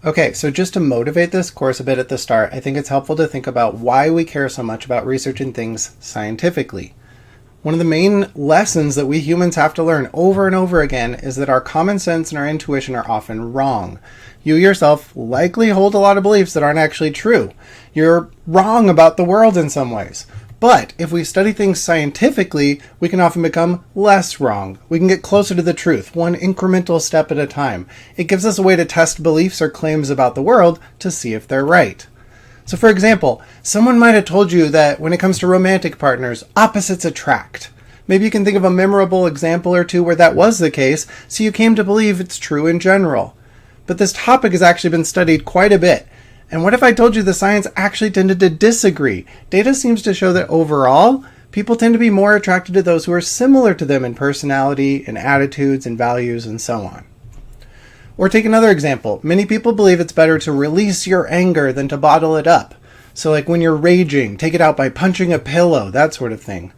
Okay, so just to motivate this course a bit at the start, I think it's helpful to think about why we care so much about researching things scientifically. One of the main lessons that we humans have to learn over and over again is that our common sense and our intuition are often wrong. You yourself likely hold a lot of beliefs that aren't actually true. You're wrong about the world in some ways. But if we study things scientifically, we can often become less wrong. We can get closer to the truth, one incremental step at a time. It gives us a way to test beliefs or claims about the world to see if they're right. So for example, someone might have told you that when it comes to romantic partners, opposites attract. Maybe you can think of a memorable example or two where that was the case, so you came to believe it's true in general. But this topic has actually been studied quite a bit. And what if I told you the science actually tended to disagree? Data seems to show that overall, people tend to be more attracted to those who are similar to them in personality, in attitudes, and values, and so on. Or take another example. Many people believe it's better to release your anger than to bottle it up. So like when you're raging, take it out by punching a pillow, that sort of thing.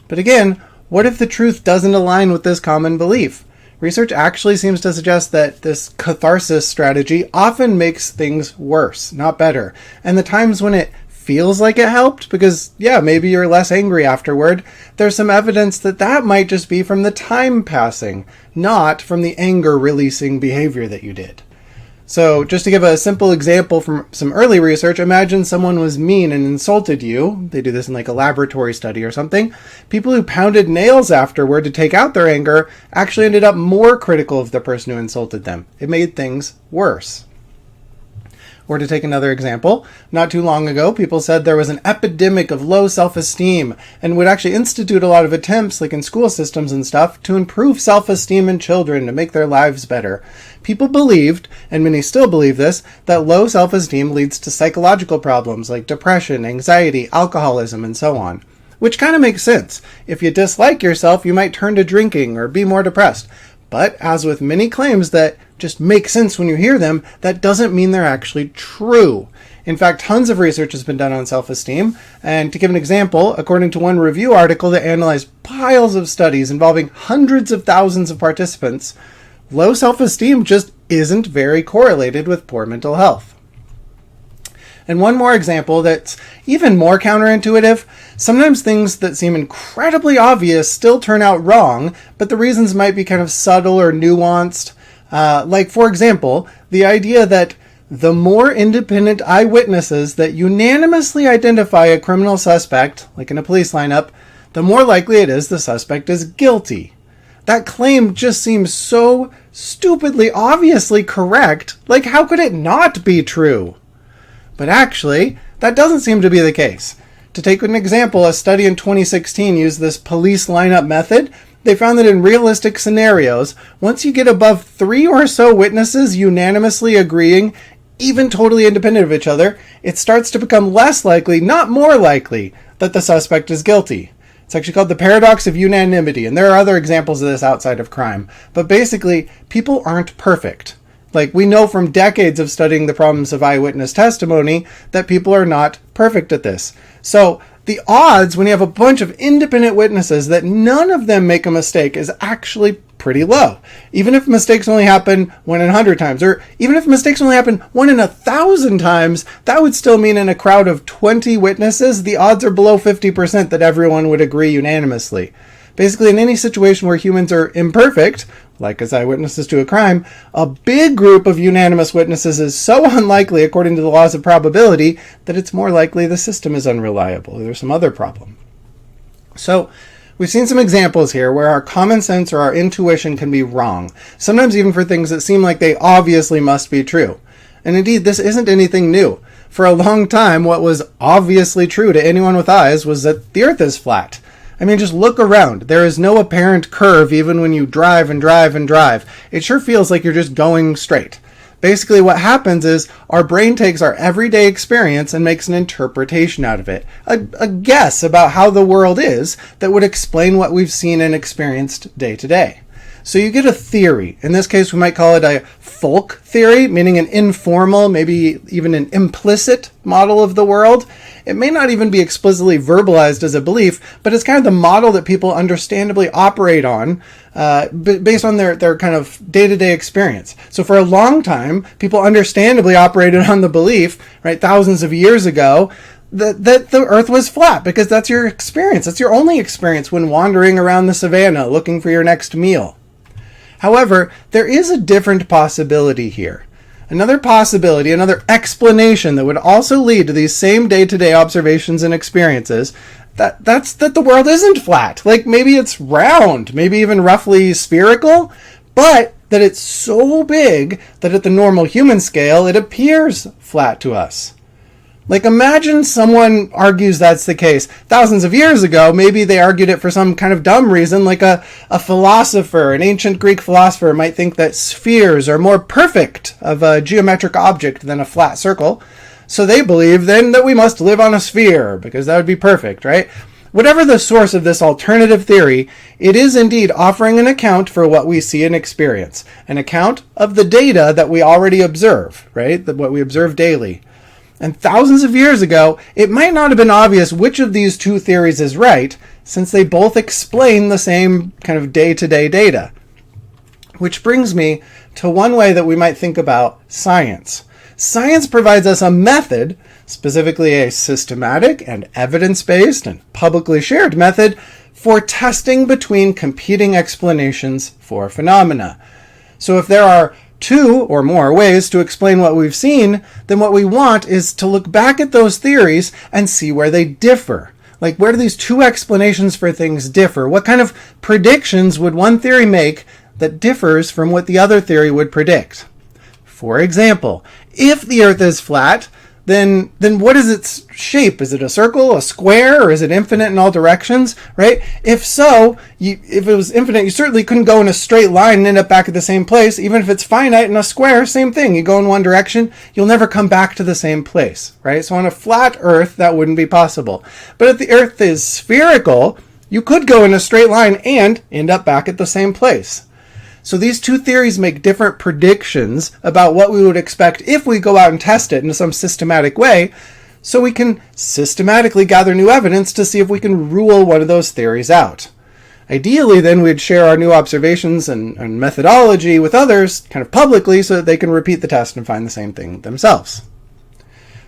But again, what if the truth doesn't align with this common belief? Research actually seems to suggest that this catharsis strategy often makes things worse, not better. And the times when it feels like it helped, because maybe you're less angry afterward, there's some evidence that that might just be from the time passing, not from the anger releasing behavior that you did. So just to give a simple example from some early research, imagine someone was mean and insulted you. They do this in like a laboratory study or something. People who pounded nails afterward to take out their anger actually ended up more critical of the person who insulted them. It made things worse. Or to take another example, not too long ago, people said there was an epidemic of low self-esteem and would actually institute a lot of attempts, like in school systems and stuff, to improve self-esteem in children to make their lives better. People believed, and many still believe this, that low self-esteem leads to psychological problems like depression, anxiety, alcoholism, and so on. Which kind of makes sense. If you dislike yourself, you might turn to drinking or be more depressed. But as with many claims that just make sense when you hear them, that doesn't mean they're actually true. In fact, tons of research has been done on self-esteem. And to give an example, according to one review article that analyzed piles of studies involving hundreds of thousands of participants, low self-esteem just isn't very correlated with poor mental health. And one more example that's even more counterintuitive. Sometimes things that seem incredibly obvious still turn out wrong, but the reasons might be kind of subtle or nuanced. Like, for example, the idea that the more independent eyewitnesses that unanimously identify a criminal suspect, like in a police lineup, the more likely it is the suspect is guilty. That claim just seems so stupidly obviously correct. Like, how could it not be true? But actually, that doesn't seem to be the case. To take an example, a study in 2016 used this police lineup method. They found that in realistic scenarios, once you get above 3 or so witnesses unanimously agreeing, even totally independent of each other, it starts to become less likely, not more likely, that the suspect is guilty. It's actually called the paradox of unanimity, and there are other examples of this outside of crime. But basically, people aren't perfect. Like, we know from decades of studying the problems of eyewitness testimony that people are not perfect at this. So the odds when you have a bunch of independent witnesses that none of them make a mistake is actually pretty low. Even if mistakes only happen 1 in 100 times, or even if mistakes only happen 1 in 1,000 times, that would still mean in a crowd of 20 witnesses, the odds are below 50% that everyone would agree unanimously. Basically, in any situation where humans are imperfect, like as eyewitnesses to a crime, a big group of unanimous witnesses is so unlikely, according to the laws of probability, that it's more likely the system is unreliable or there's some other problem. So, we've seen some examples here where our common sense or our intuition can be wrong, sometimes even for things that seem like they obviously must be true. And indeed, this isn't anything new. For a long time, what was obviously true to anyone with eyes was that the Earth is flat. I mean, just look around. There is no apparent curve even when you drive and drive and drive. It sure feels like you're just going straight. Basically, what happens is our brain takes our everyday experience and makes an interpretation out of it. A guess about how the world is that would explain what we've seen and experienced day to day. So you get a theory. In this case, we might call it a folk theory, meaning an informal, maybe even an implicit model of the world. It may not even be explicitly verbalized as a belief, but it's kind of the model that people understandably operate on based on their kind of day-to-day experience. So for a long time, people understandably operated on the belief, right, thousands of years ago, that the earth was flat, because that's your experience. That's your only experience when wandering around the savannah looking for your next meal. However, there is a different possibility here. Another possibility, another explanation that would also lead to these same day-to-day observations and experiences, that's that the world isn't flat. Like, maybe it's round, maybe even roughly spherical, but that it's so big that at the normal human scale, it appears flat to us. Like, imagine someone argues that's the case. Thousands of years ago, maybe they argued it for some kind of dumb reason, like a philosopher, an ancient Greek philosopher might think that spheres are more perfect of a geometric object than a flat circle. So they believe then that we must live on a sphere, because that would be perfect, right? Whatever the source of this alternative theory, it is indeed offering an account for what we see and experience. An account of the data that we already observe, right? What we observe daily. And thousands of years ago, it might not have been obvious which of these two theories is right, since they both explain the same kind of day-to-day data. Which brings me to one way that we might think about science. Science provides us a method, specifically a systematic and evidence-based and publicly shared method, for testing between competing explanations for phenomena. So if there are two or more ways to explain what we've seen, then what we want is to look back at those theories and see where they differ. Like, where do these two explanations for things differ? What kind of predictions would one theory make that differs from what the other theory would predict? For example, if the Earth is flat, then what is its shape? Is it a circle, a square, or is it infinite in all directions, right? If so, if it was infinite, you certainly couldn't go in a straight line and end up back at the same place. Even if it's finite in a square, same thing. You go in one direction, you'll never come back to the same place, right? So on a flat Earth, that wouldn't be possible. But if the Earth is spherical, you could go in a straight line and end up back at the same place. So these two theories make different predictions about what we would expect if we go out and test it in some systematic way, so we can systematically gather new evidence to see if we can rule one of those theories out. Ideally, then, we'd share our new observations and methodology with others kind of publicly so that they can repeat the test and find the same thing themselves.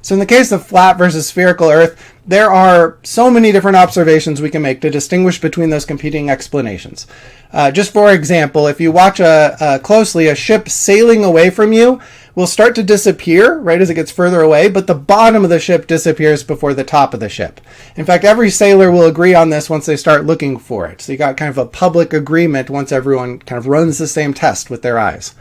So in the case of flat versus spherical Earth, there are so many different observations we can make to distinguish between those competing explanations. Just for example, if you watch closely, a ship sailing away from you will start to disappear right as it gets further away, but the bottom of the ship disappears before the top of the ship. In fact, every sailor will agree on this once they start looking for it. So you got kind of a public agreement once everyone kind of runs the same test with their eyes.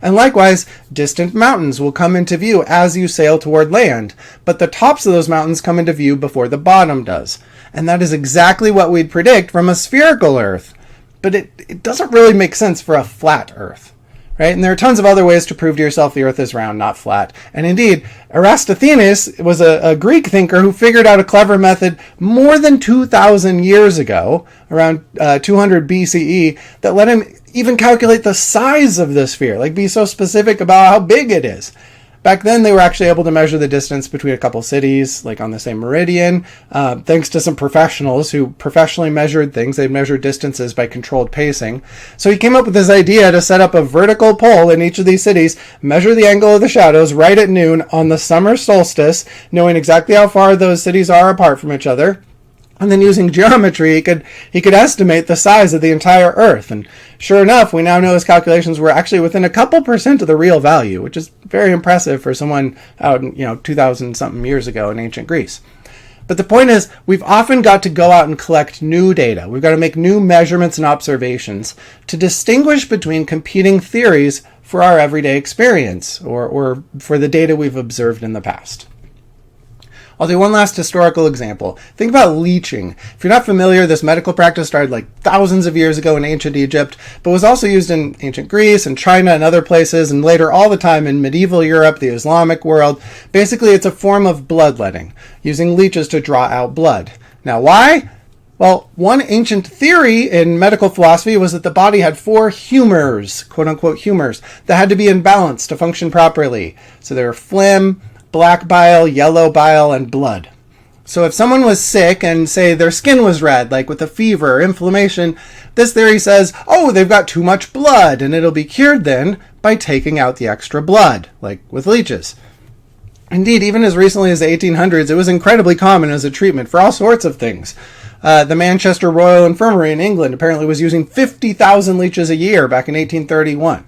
And likewise, distant mountains will come into view as you sail toward land, but the tops of those mountains come into view before the bottom does. And that is exactly what we'd predict from a spherical Earth. But it doesn't really make sense for a flat Earth, right? And there are tons of other ways to prove to yourself the Earth is round, not flat. And indeed, Eratosthenes was a Greek thinker who figured out a clever method more than 2,000 years ago, around 200 BCE, that let him even calculate the size of the sphere, like be so specific about how big it is. Back then, they were actually able to measure the distance between a couple cities, like on the same meridian, thanks to some professionals who professionally measured things. They measured distances by controlled pacing. So he came up with this idea to set up a vertical pole in each of these cities, measure the angle of the shadows right at noon on the summer solstice, knowing exactly how far those cities are apart from each other. And then using geometry, he could estimate the size of the entire Earth. And sure enough, we now know his calculations were actually within a couple percent of the real value, which is very impressive for someone out, 2,000 something years ago in ancient Greece. But the point is, we've often got to go out and collect new data. We've got to make new measurements and observations to distinguish between competing theories for our everyday experience or for the data we've observed in the past. I'll do one last historical example. Think about leeching. If you're not familiar, this medical practice started like thousands of years ago in ancient Egypt, but was also used in ancient Greece and China and other places, and later all the time in medieval Europe, the Islamic world. Basically, it's a form of bloodletting, using leeches to draw out blood. Now, why? Well, one ancient theory in medical philosophy was that the body had 4 humors, quote-unquote humors, that had to be in balance to function properly. So there were phlegm, black bile, yellow bile, and blood. So if someone was sick and say their skin was red, like with a fever or inflammation, this theory says, oh, they've got too much blood, and it'll be cured then by taking out the extra blood, like with leeches. Indeed, even as recently as the 1800s, it was incredibly common as a treatment for all sorts of things. The Manchester Royal Infirmary in England apparently was using 50,000 leeches a year back in 1831.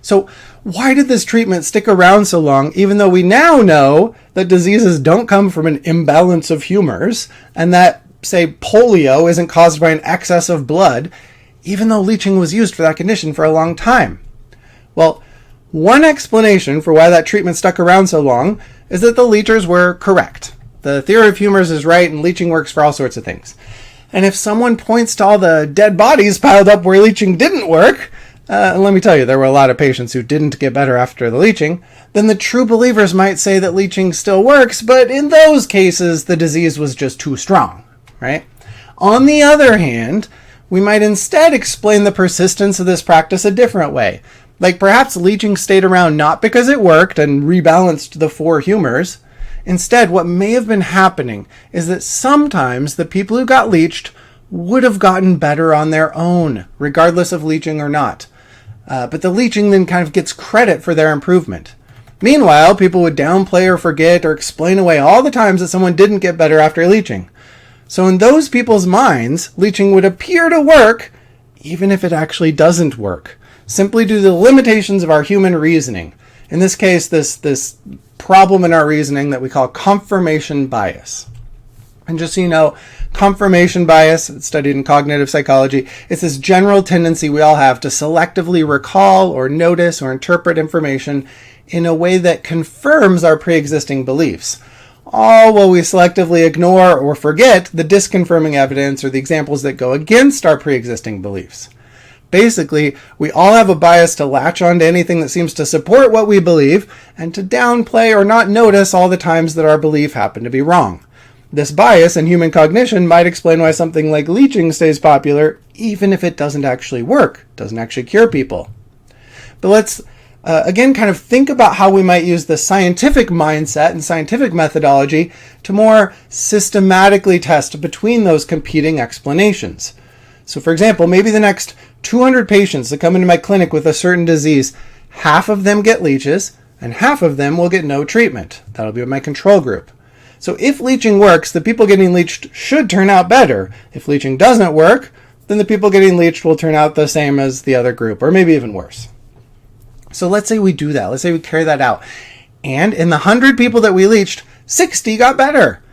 So why did this treatment stick around so long, even though we now know that diseases don't come from an imbalance of humors, and that, say, polio isn't caused by an excess of blood, even though leeching was used for that condition for a long time? Well, one explanation for why that treatment stuck around so long is that the leechers were correct. The theory of humors is right, and leeching works for all sorts of things. And if someone points to all the dead bodies piled up where leeching didn't work, let me tell you, there were a lot of patients who didn't get better after the leeching, then the true believers might say that leeching still works, but in those cases, the disease was just too strong, right? On the other hand, we might instead explain the persistence of this practice a different way. Like perhaps leeching stayed around not because it worked and rebalanced the four humors. Instead, what may have been happening is that sometimes the people who got leeched would have gotten better on their own, regardless of leeching or not. But the leeching then kind of gets credit for their improvement. Meanwhile, people would downplay or forget or explain away all the times that someone didn't get better after leeching. So in those people's minds, leeching would appear to work, even if it actually doesn't work, simply due to the limitations of our human reasoning. In this case, this problem in our reasoning that we call confirmation bias. And just so you know, confirmation bias, it's studied in cognitive psychology, it's this general tendency we all have to selectively recall or notice or interpret information in a way that confirms our pre-existing beliefs, all while we selectively ignore or forget the disconfirming evidence or the examples that go against our pre-existing beliefs. Basically, we all have a bias to latch on to anything that seems to support what we believe and to downplay or not notice all the times that our belief happened to be wrong. This bias in human cognition might explain why something like leeching stays popular, even if it doesn't actually work, doesn't actually cure people. But let's again kind of think about how we might use the scientific mindset and scientific methodology to more systematically test between those competing explanations. So for example, maybe the next 200 patients that come into my clinic with a certain disease, half of them get leeches and half of them will get no treatment. That'll be my control group. So if leeching works, the people getting leeched should turn out better. If leeching doesn't work, then the people getting leeched will turn out the same as the other group, or maybe even worse. So let's say we do that. Let's say we carry that out. And in the 100 people that we leeched, 60 got better.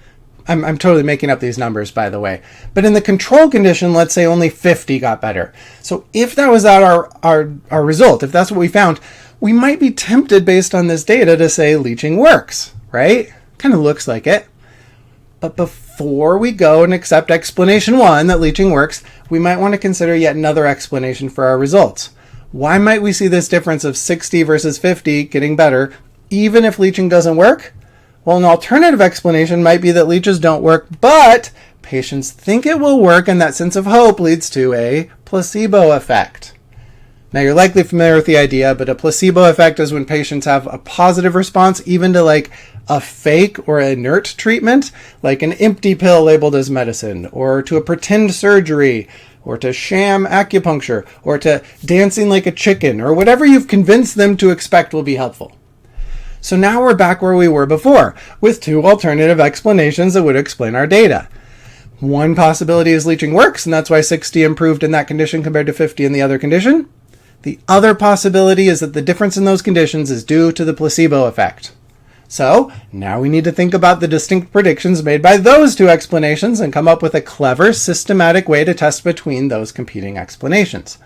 I'm totally making up these numbers, by the way. But in the control condition, let's say only 50 got better. So if that was our result, if that's what we found, we might be tempted based on this data to say leeching works, right? Kind of looks like it. But before we go and accept explanation one, that leeching works, we might want to consider yet another explanation for our results. Why might we see this difference of 60 versus 50 getting better, even if leeching doesn't work? Well, an alternative explanation might be that leeches don't work, but patients think it will work, and that sense of hope leads to a placebo effect. Now, you're likely familiar with the idea, but a placebo effect is when patients have a positive response even to like a fake or inert treatment, like an empty pill labeled as medicine, or to a pretend surgery, or to sham acupuncture, or to dancing like a chicken, or whatever you've convinced them to expect will be helpful. So now we're back where we were before, with two alternative explanations that would explain our data. One possibility is leeching works, and that's why 60 improved in that condition compared to 50 in the other condition. The other possibility is that the difference in those conditions is due to the placebo effect. So now we need to think about the distinct predictions made by those two explanations and come up with a clever, systematic way to test between those competing explanations.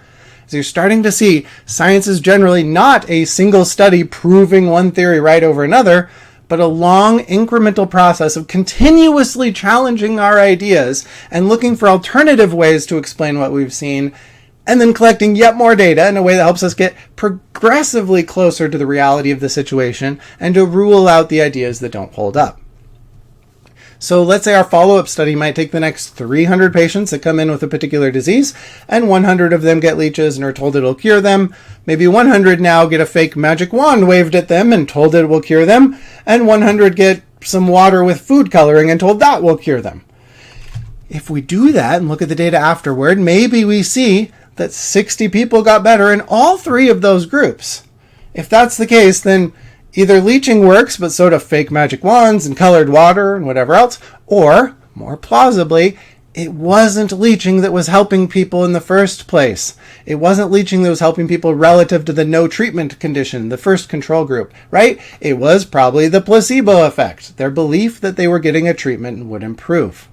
So you're starting to see science is generally not a single study proving one theory right over another, but a long incremental process of continuously challenging our ideas and looking for alternative ways to explain what we've seen, and then collecting yet more data in a way that helps us get progressively closer to the reality of the situation and to rule out the ideas that don't hold up. So let's say our follow-up study might take the next 300 patients that come in with a particular disease, and 100 of them get leeches and are told it'll cure them. Maybe 100 now get a fake magic wand waved at them and told it will cure them, and 100 get some water with food coloring and told that will cure them. If we do that and look at the data afterward, maybe we see that 60 people got better in all 3 of those groups. If that's the case, then either leeching works, but so do fake magic wands and colored water and whatever else, or, more plausibly, it wasn't leeching that was helping people in the first place. It wasn't leeching that was helping people relative to the no treatment condition, the first control group, right? It was probably the placebo effect, their belief that they were getting a treatment and would improve.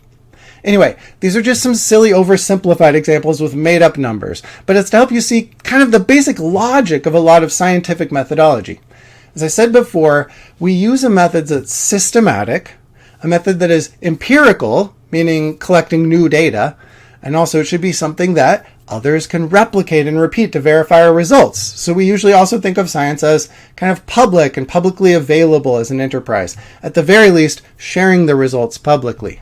Anyway, these are just some silly oversimplified examples with made-up numbers, but it's to help you see kind of the basic logic of a lot of scientific methodology. As I said before, we use a method that's systematic, a method that is empirical, meaning collecting new data, and also it should be something that others can replicate and repeat to verify our results. So we usually also think of science as kind of public and publicly available as an enterprise. At the very least, sharing the results publicly.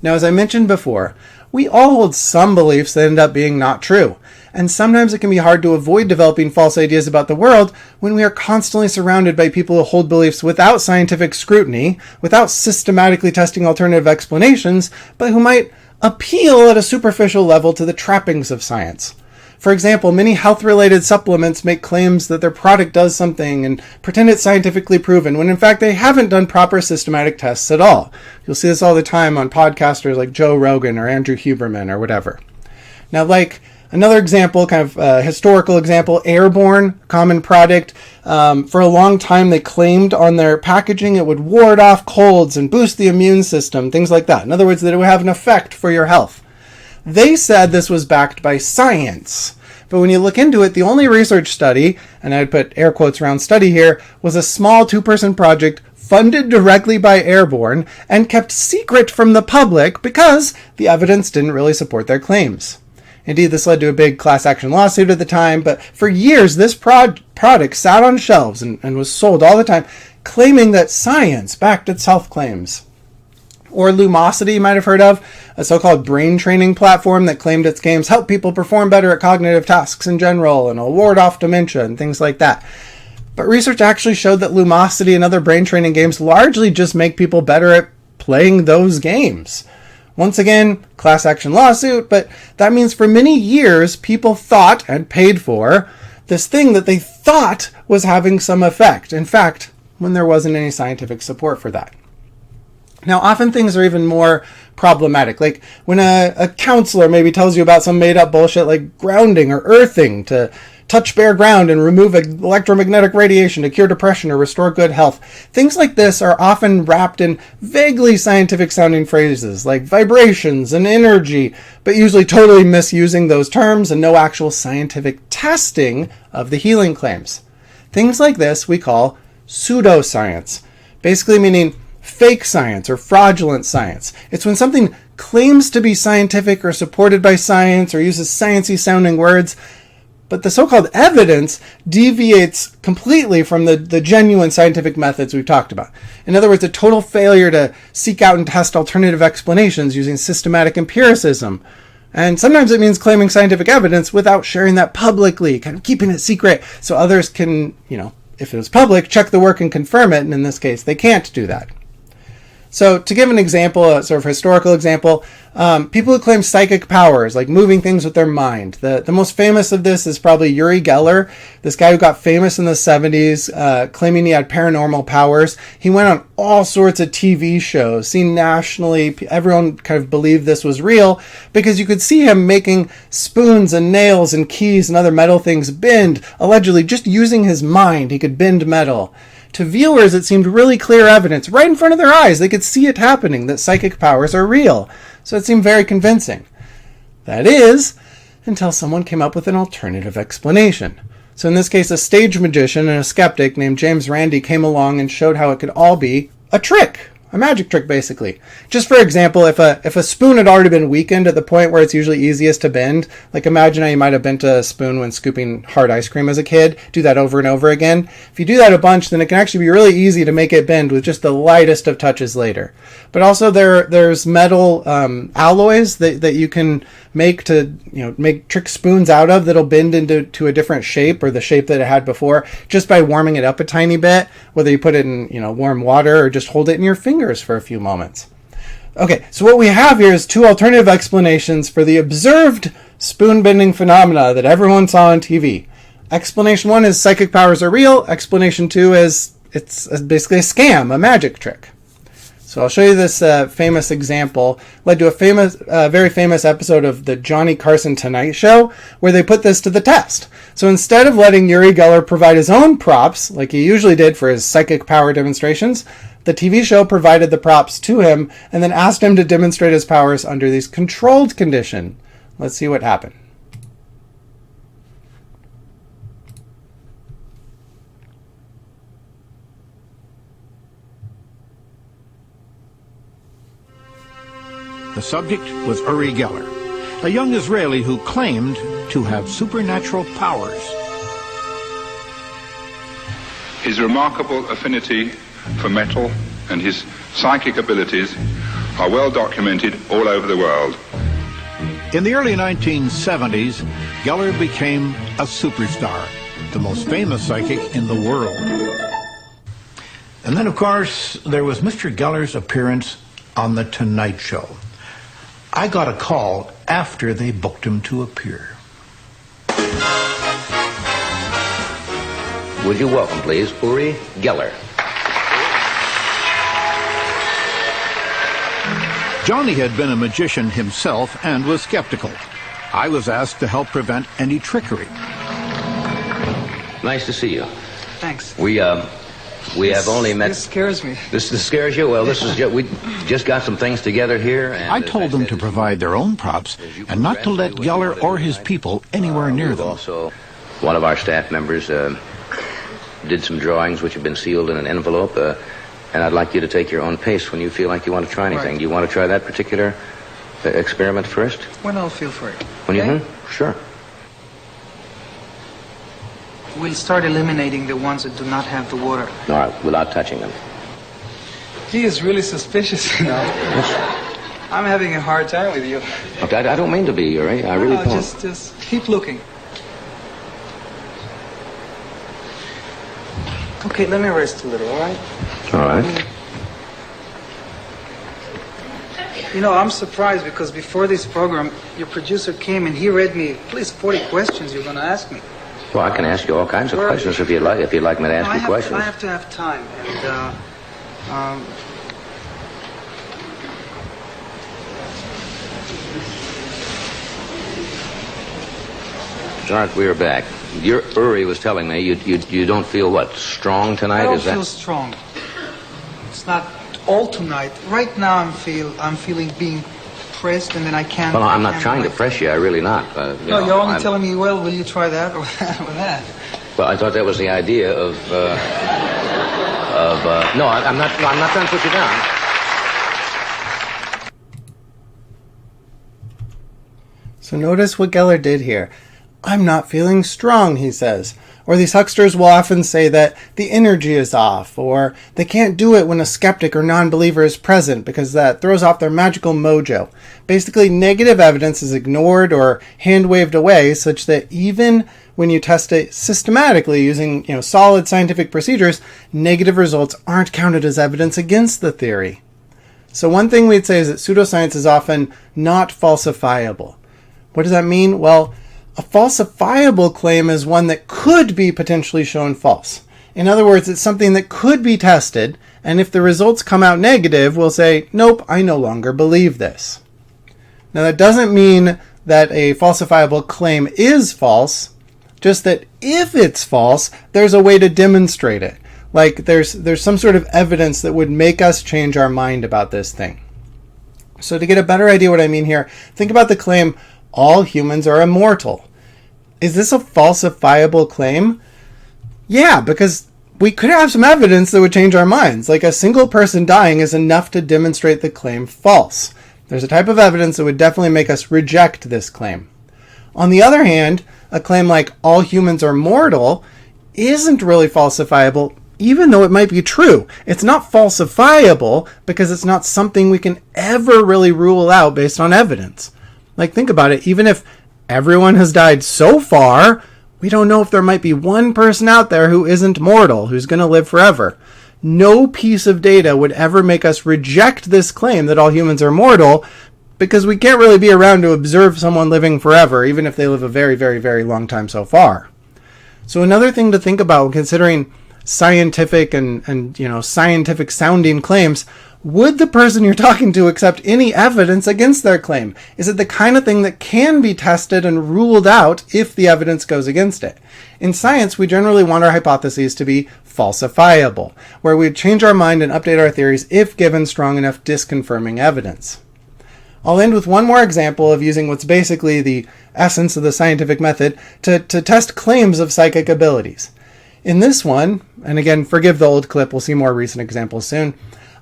Now, as I mentioned before, we all hold some beliefs that end up being not true. And sometimes it can be hard to avoid developing false ideas about the world when we are constantly surrounded by people who hold beliefs without scientific scrutiny, without systematically testing alternative explanations, but who might appeal at a superficial level to the trappings of science. For example, many health-related supplements make claims that their product does something and pretend it's scientifically proven, when in fact they haven't done proper systematic tests at all. You'll see this all the time on podcasters like Joe Rogan or Andrew Huberman or whatever. Now, like another example, kind of historical example, Airborne, common product. For a long time they claimed on their packaging it would ward off colds and boost the immune system, things like that. In other words, that it would have an effect for your health. They said this was backed by science. But when you look into it, the only research study, and I'd put air quotes around study here, was a small 2-person project funded directly by Airborne and kept secret from the public because the evidence didn't really support their claims. Indeed, this led to a big class action lawsuit at the time, but for years this product sat on shelves and was sold all the time, claiming that science backed its health claims. Or Lumosity, you might have heard of, a so-called brain training platform that claimed its games help people perform better at cognitive tasks in general and will ward off dementia and things like that. But research actually showed that Lumosity and other brain training games largely just make people better at playing those games. Once again, class action lawsuit, but that means for many years people thought and paid for this thing that they thought was having some effect. In fact, when there wasn't any scientific support for that. Now, often things are even more problematic, like when a counselor maybe tells you about some made-up bullshit like grounding or earthing to touch bare ground and remove electromagnetic radiation to cure depression or restore good health. Things like this are often wrapped in vaguely scientific-sounding phrases like vibrations and energy, but usually totally misusing those terms and no actual scientific testing of the healing claims. Things like this we call pseudoscience, basically meaning fake science or fraudulent science. It's when something claims to be scientific or supported by science or uses sciencey sounding words, but the so-called evidence deviates completely from the genuine scientific methods we've talked about. In other words, a total failure to seek out and test alternative explanations using systematic empiricism. And sometimes it means claiming scientific evidence without sharing that publicly, kind of keeping it secret so others can, if it was public, check the work and confirm it. And in this case, they can't do that. So to give an example, a sort of historical example, people who claim psychic powers, like moving things with their mind. The most famous of this is probably Uri Geller, this guy who got famous in the 70s, claiming he had paranormal powers. He went on all sorts of TV shows, seen nationally. Everyone kind of believed this was real because you could see him making spoons and nails and keys and other metal things bend, allegedly just using his mind. He could bend metal. To viewers, it seemed really clear evidence right in front of their eyes. They could see it happening, that psychic powers are real. So it seemed very convincing. That is, until someone came up with an alternative explanation. So in this case, a stage magician and a skeptic named James Randi came along and showed how it could all be a trick, a magic trick, basically. Just for example, if a spoon had already been weakened at the point where it's usually easiest to bend, like imagine how you might have bent a spoon when scooping hard ice cream as a kid, do that over and over again. If you do that a bunch, then it can actually be really easy to make it bend with just the lightest of touches later. But also there's metal alloys that you can make to make trick spoons out of that'll bend into a different shape or the shape that it had before just by warming it up a tiny bit, whether you put it in warm water or just hold it in your fingers for a few moments. Okay, so what we have here is two alternative explanations for the observed spoon bending phenomena that everyone saw on TV. Explanation 1 is psychic powers are real. Explanation 2 is it's basically a scam, a magic trick. So I'll show you this famous example. Led to a very famous episode of the Johnny Carson Tonight Show, where they put this to the test. So instead of letting Uri Geller provide his own props, like he usually did for his psychic power demonstrations, the TV show provided the props to him and then asked him to demonstrate his powers under these controlled conditions. Let's see what happened. The subject was Uri Geller, a young Israeli who claimed to have supernatural powers. His remarkable affinity for metal and his psychic abilities are well documented all over the world. In the early 1970s, Geller became a superstar, the most famous psychic in the world. And then, of course, there was Mr. Geller's appearance on The Tonight Show. I got a call after they booked him to appear. Would you welcome, please, Uri Geller. Johnny had been a magician himself and was skeptical. I was asked to help prevent any trickery. Nice to see you. Thanks. We have only met... This scares me. This scares you? Well, we just got some things together here. And I told them to provide their own props and not to let Geller or his people anywhere near them. Also, one of our staff members did some drawings which have been sealed in an envelope, and I'd like you to take your own pace when you feel like you want to try anything. Right. Do you want to try that particular experiment first? When I'll feel for it. When Okay? you... Sure. We'll start eliminating the ones that do not have the water. All right, without touching them. He is really suspicious, you know. I'm having a hard time with you. Look, I don't mean to be, Uri. I really don't. Just keep looking. Okay, let me rest a little, all right? All right. You know, I'm surprised because before this program, your producer came and he read me at least 40 questions you're going to ask me. Well, I can ask you all kinds of questions if you'd like me to ask you questions. I have to have time. And, Jark, we are back. Your Uri was telling me you don't feel what, strong tonight? I don't feel strong. It's not all tonight. Right now I'm feeling being pressed and then I can't... Well, I'm not trying to press you. I really not. You're only telling me, well, will you try that or that or that? Well, I thought that was the idea of no, I'm not trying to put you down. So notice what Geller did here. I'm not feeling strong, he says. Or these hucksters will often say that the energy is off, or they can't do it when a skeptic or non-believer is present because that throws off their magical mojo. Basically, negative evidence is ignored or hand-waved away such that even when you test it systematically using solid scientific procedures, negative results aren't counted as evidence against the theory. So one thing we'd say is that pseudoscience is often not falsifiable. What does that mean? Well, a falsifiable claim is one that could be potentially shown false. In other words, it's something that could be tested, and if the results come out negative, we'll say, nope, I no longer believe this. Now that doesn't mean that a falsifiable claim is false, just that if it's false, there's a way to demonstrate it. Like there's some sort of evidence that would make us change our mind about this thing. So to get a better idea what I mean here, think about the claim, all humans are immortal. Is this a falsifiable claim? Yeah, because we could have some evidence that would change our minds. Like a single person dying is enough to demonstrate the claim false. There's a type of evidence that would definitely make us reject this claim. On the other hand, a claim like all humans are mortal isn't really falsifiable, even though it might be true. It's not falsifiable because it's not something we can ever really rule out based on evidence. Like, think about it. Even if everyone has died so far, we don't know if there might be one person out there who isn't mortal, who's going to live forever. No piece of data would ever make us reject this claim that all humans are mortal, because we can't really be around to observe someone living forever, even if they live a very, very, very long time so far. So another thing to think about when considering scientific and scientific sounding claims, would the person you're talking to accept any evidence against their claim? Is it the kind of thing that can be tested and ruled out if the evidence goes against it? In science, we generally want our hypotheses to be falsifiable, where we change our mind and update our theories if given strong enough disconfirming evidence. I'll end with one more example of using what's basically the essence of the scientific method to test claims of psychic abilities. In this one, and again, forgive the old clip, we'll see more recent examples soon,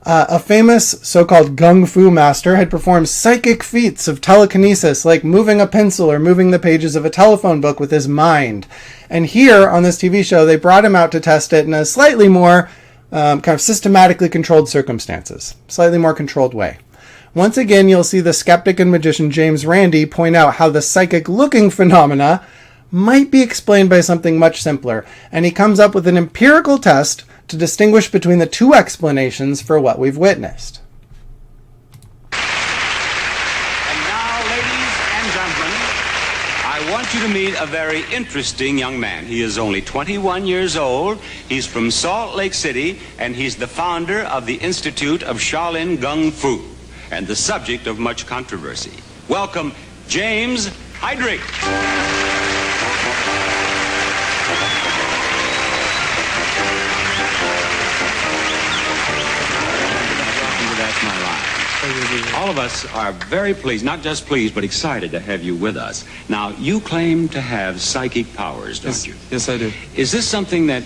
a famous so-called gung fu master had performed psychic feats of telekinesis, like moving a pencil or moving the pages of a telephone book with his mind. And here on this TV show, they brought him out to test it in a slightly more kind of systematically controlled circumstances, slightly more controlled way. Once again, you'll see the skeptic and magician James Randi point out how the psychic-looking phenomena might be explained by something much simpler, and he comes up with an empirical test to distinguish between the two explanations for what we've witnessed. And now, ladies and gentlemen, I want you to meet a very interesting young man. He is only 21 years old. He's from Salt Lake City, and he's the founder of the Institute of Shaolin Gung Fu, and the subject of much controversy. Welcome, James Heydrich. All of us are very pleased, not just pleased, but excited to have you with us. Now, you claim to have psychic powers, don't you? Yes, I do. Is this something that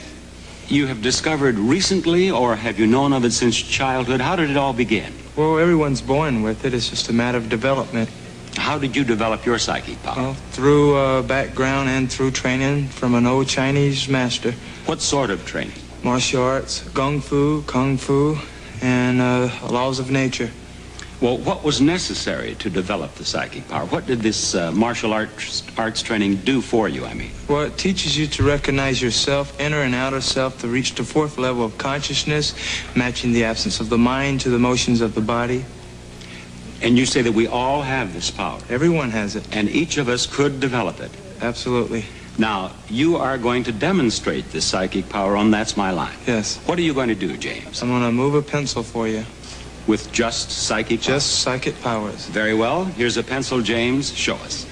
you have discovered recently, or have you known of it since childhood? How did it all begin? Well, everyone's born with it. It's just a matter of development. How did you develop your psychic power? Well, through background and through training from an old Chinese master. What sort of training? Martial arts, gung fu, kung fu, and laws of nature. Well, what was necessary to develop the psychic power? What did this martial arts training do for you, I mean? Well, it teaches you to recognize yourself, inner and outer self, to reach the fourth level of consciousness, matching the absence of the mind to the motions of the body. And you say that we all have this power? Everyone has it. And each of us could develop it? Absolutely. Now, you are going to demonstrate this psychic power on That's My Line. Yes. What are you going to do, James? I'm going to move a pencil for you. With just psychic powers? Just psychic powers. Very well. Here's a pencil, James. Show us.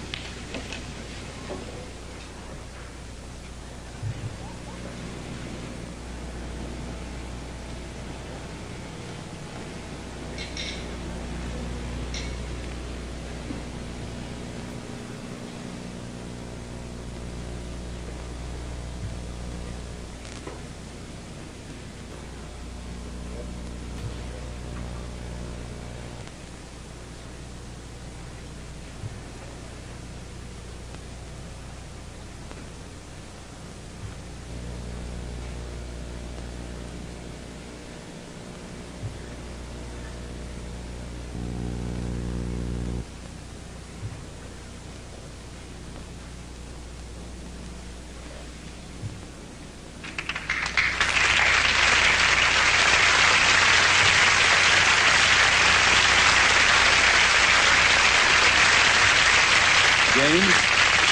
James,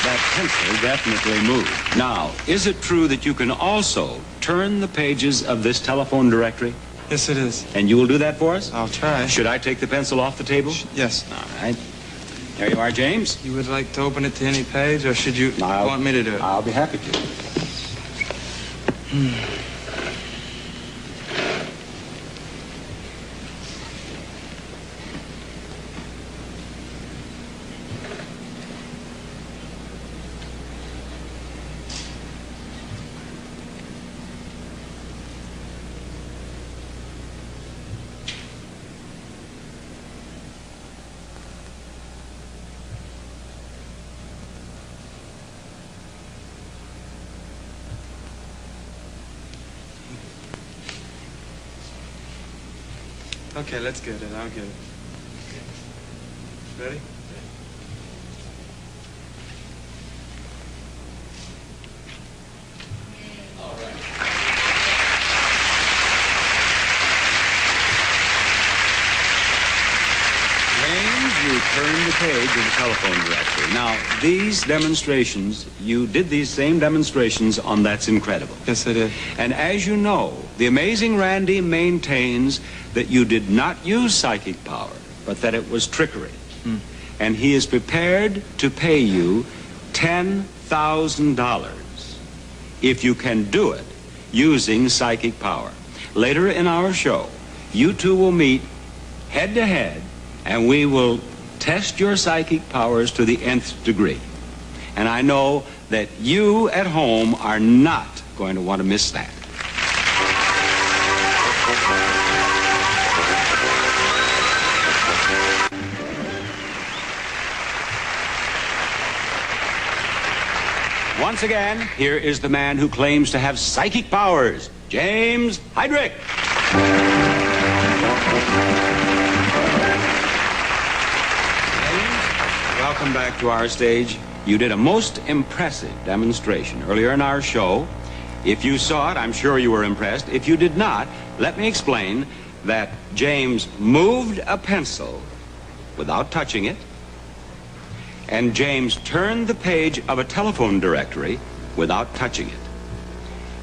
that pencil definitely moved. Now, is it true that you can also turn the pages of this telephone directory? Yes, it is. And you will do that for us? I'll try. Should I take the pencil off the table? Yes. All right. There you are, James. You would like to open it to any page, or should you want me to do it? I'll be happy to. Okay, let's get it. I'll get it. Ready? You turn the page of the telephone directory. Now, these demonstrations, you did these same demonstrations on That's Incredible. Yes, I did. And as you know, the amazing Randy maintains that you did not use psychic power, but that it was trickery. And he is prepared to pay you $10,000 if you can do it using psychic power. Later in our show, you two will meet head to head, and we will test your psychic powers to the nth degree. And I know that you at home are not going to want to miss that. Once again, here is the man who claims to have psychic powers, James Heydrich. Welcome back to our stage. You did a most impressive demonstration earlier in our show. If you saw it, I'm sure you were impressed. If you did not, let me explain that James moved a pencil without touching it, and James turned the page of a telephone directory without touching it.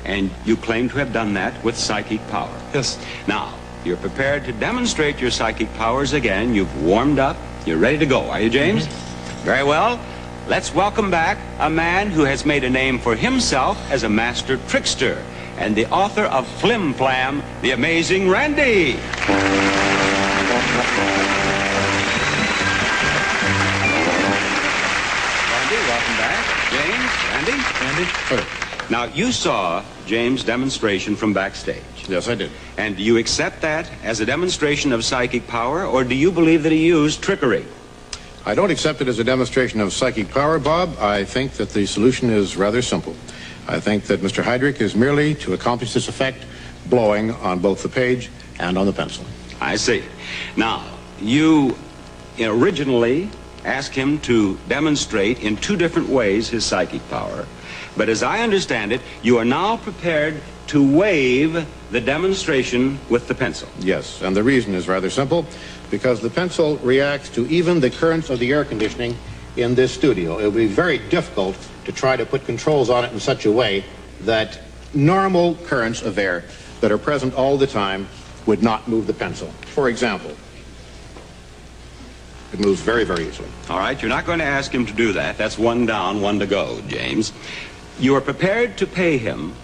And you claim to have done that with psychic power. Yes. Now, you're prepared to demonstrate your psychic powers again. You've warmed up. You're ready to go, are you, James? Very well. Let's welcome back a man who has made a name for himself as a master trickster and the author of Flim Flam, The Amazing Randy. Randy, welcome back. James, Randy. Now, you saw James' demonstration from backstage. Yes, I did. And do you accept that as a demonstration of psychic power, or do you believe that he used trickery? I don't accept it as a demonstration of psychic power, Bob. I think that the solution is rather simple. I think that Mr. Heydrich is merely, to accomplish this effect, blowing on both the page and on the pencil. I see. Now, you originally asked him to demonstrate in two different ways his psychic power. But as I understand it, you are now prepared to waive the demonstration with the pencil. Yes, and the reason is rather simple, because the pencil reacts to even the currents of the air conditioning in this studio. It would be very difficult to try to put controls on it in such a way that normal currents of air that are present all the time would not move the pencil. For example, it moves very, very easily. All right, you're not going to ask him to do that. That's one down, one to go, James. You are prepared to pay him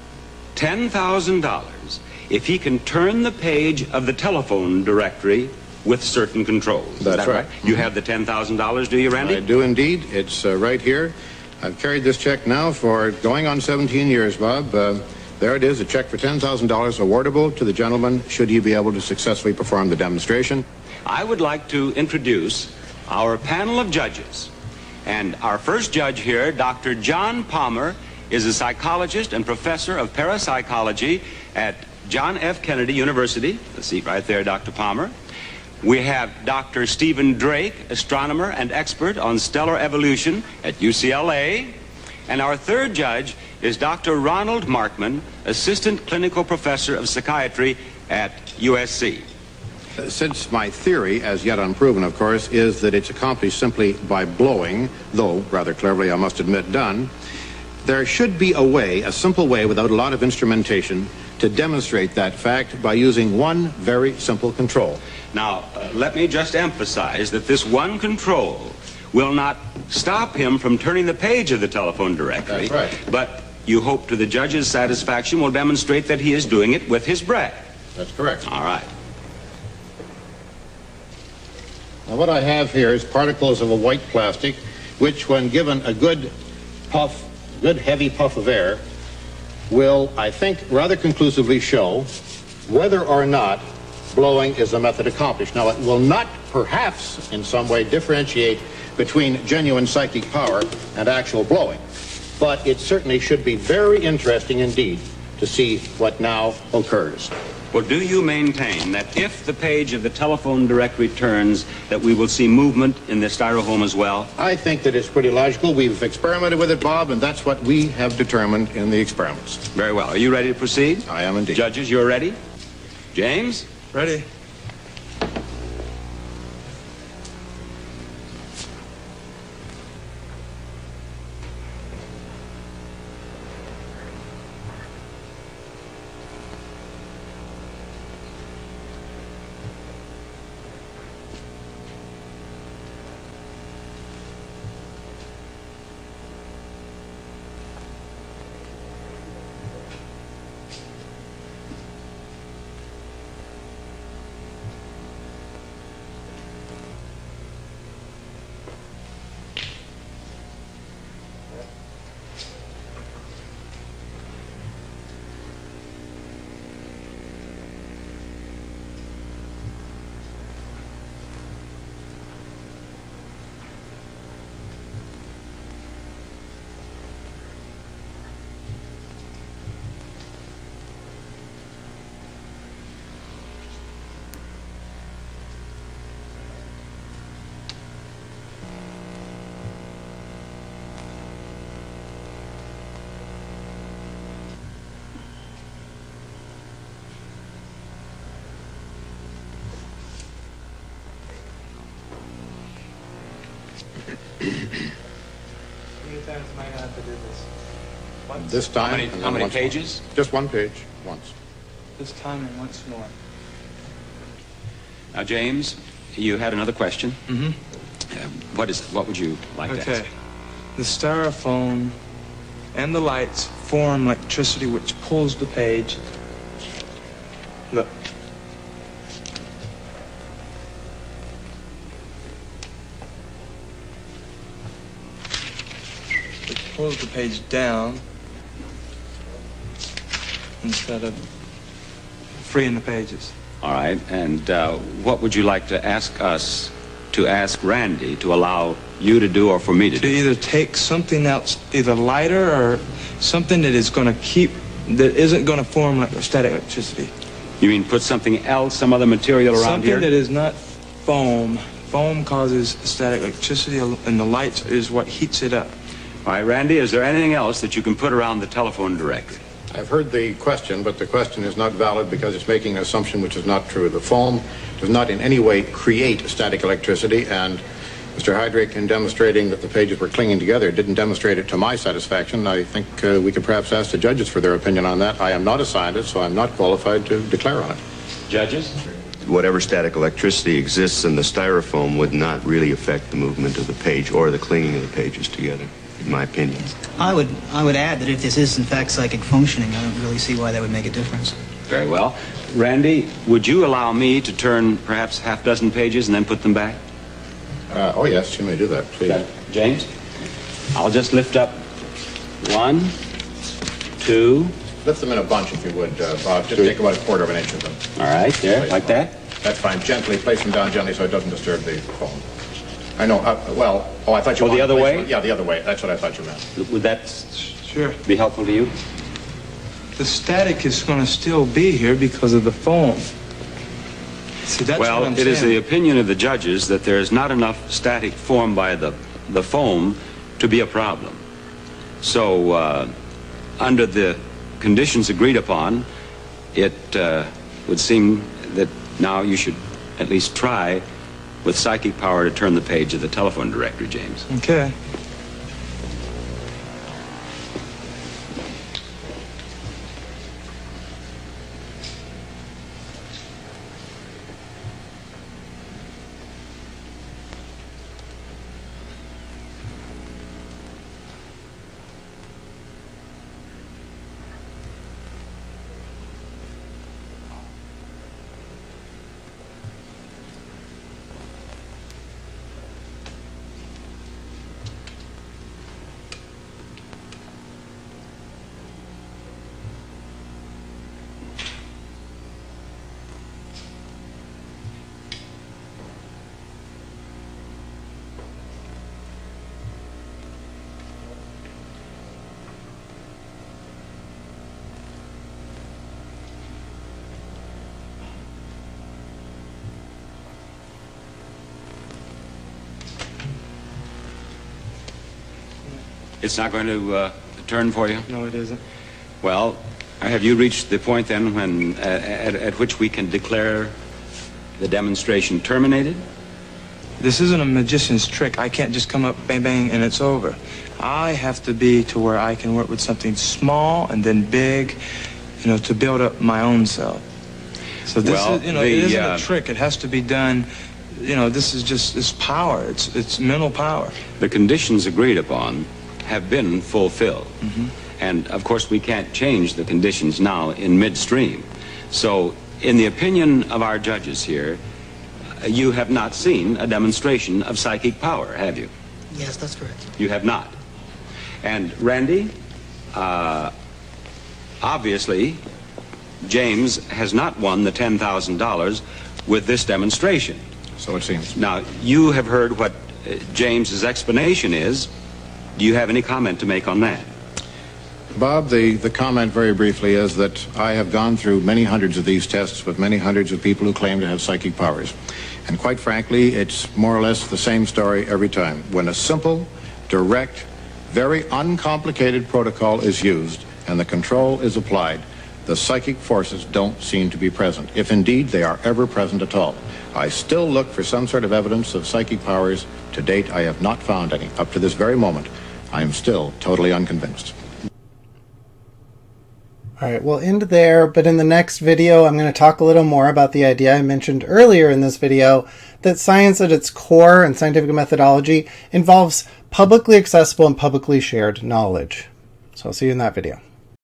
$10,000 if he can turn the page of the telephone directory with certain controls. That's right. You have the $10,000, do you, Randy? I do indeed. It's right here. I've carried this check now for going on 17 years, Bob. There it is, a check for $10,000 awardable to the gentleman should he be able to successfully perform the demonstration. I would like to introduce our panel of judges. And our first judge here, Dr. John Palmer, is a psychologist and professor of parapsychology at John F. Kennedy University. The seat right there, Dr. Palmer. We have Dr. Stephen Drake, astronomer and expert on stellar evolution at UCLA. And our third judge is Dr. Ronald Markman, assistant clinical professor of psychiatry at USC. Since my theory, as yet unproven, of course, is that it's accomplished simply by blowing, though rather cleverly, I must admit, done, there should be a way, a simple way, without a lot of instrumentation, to demonstrate that fact by using one very simple control. Now, let me just emphasize that this one control will not stop him from turning the page of the telephone directory. That's right. But you hope to the judge's satisfaction will demonstrate that he is doing it with his breath. That's correct. All right. Now what I have here is particles of a white plastic, which when given a good puff, good heavy puff of air, will, I think, rather conclusively show whether or not blowing is the method accomplished. Now, it will not, perhaps, in some way differentiate between genuine psychic power and actual blowing, but it certainly should be very interesting indeed to see what now occurs. Well, do you maintain that if the page of the telephone directory turns, that we will see movement in the styrofoam as well? I think that it's pretty logical. We've experimented with it, Bob, and that's what we have determined in the experiments. Very well. Are you ready to proceed? I am indeed. Judges, you're ready? James? Ready? Times am I gonna have to do this? Once? This time. How many once more. pages? Just one page, once. This time and once more. Now, James, you had another question. Mm-hmm. What would you like to ask? Okay. The styrofoam and the lights form electricity which pulls the page. Look. It pulls the page down instead of freeing the pages. All right. And what would you like to ask us to ask Randy to allow you to do or for me to To do? either take something else, either lighter or something that is going to keep, that isn't going to form like static electricity. You mean put something else, some other material around Something here? that is not foam. Foam causes static electricity, and the light is what heats it up. All right, Randy, is there anything else that you can put around the telephone directory? I've heard the question, but the question is not valid because it's making an assumption which is not true. The foam does not in any way create static electricity, and Mr. Heydrich, in demonstrating that the pages were clinging together, didn't demonstrate it to my satisfaction. I think we could perhaps ask the judges for their opinion on that. I am not a scientist, so I'm not qualified to declare on it. Judges? Whatever static electricity exists in the styrofoam would not really affect the movement of the page or the clinging of the pages together, in my opinion. I would add that if this is in fact psychic functioning, I don't really see why that would make a difference. Very well. Randy, would you allow me to turn perhaps half dozen pages and then put them back? Oh, yes, you may do that, please. James? I'll just lift up 1, 2. Lift them in a bunch, if you would, Bob. Just take about a quarter of an inch of them. All right, there, like that? That's fine. Gently, place them down gently so it doesn't disturb the foam. I know, I thought you the other way? Yeah, the other way. That's what I thought you meant. Would that Sure. be helpful to you? The static is going to still be here because of the foam. See, that's what I'm Well, it is the saying. opinion of the judges that there is not enough static formed by the foam to be a problem. So, under the conditions agreed upon, it would seem that now you should at least try with psychic power to turn the page of the telephone directory, James. Okay. It's not going to turn for you? No, it isn't. Well, have you reached the point then when at which we can declare the demonstration terminated? This isn't a magician's trick. I can't just come up, bang, bang, and it's over. I have to be to where I can work with something small and then big, you know, to build up my own self. So this is, you know, it isn't a trick. It has to be done. You know, this is just, it's power. It's mental power. The conditions agreed upon have been fulfilled. Mm-hmm. And, of course, we can't change the conditions now in midstream. So, in the opinion of our judges here, you have not seen a demonstration of psychic power, have you? Yes, that's correct. You have not. And, Randy, obviously, James has not won the $10,000 with this demonstration. So it seems. Now, you have heard what James's explanation is. Do you have any comment to make on that? Bob, the comment very briefly is that I have gone through many hundreds of these tests with many hundreds of people who claim to have psychic powers. And quite frankly, it's more or less the same story every time. When a simple, direct, very uncomplicated protocol is used and the control is applied, the psychic forces don't seem to be present, if indeed they are ever present at all. I still look for some sort of evidence of psychic powers. To date, I have not found any. Up to this very moment, I am still totally unconvinced. All right, we'll end there, but in the next video, I'm going to talk a little more about the idea I mentioned earlier in this video, that science at its core and scientific methodology involves publicly accessible and publicly shared knowledge. So I'll see you in that video.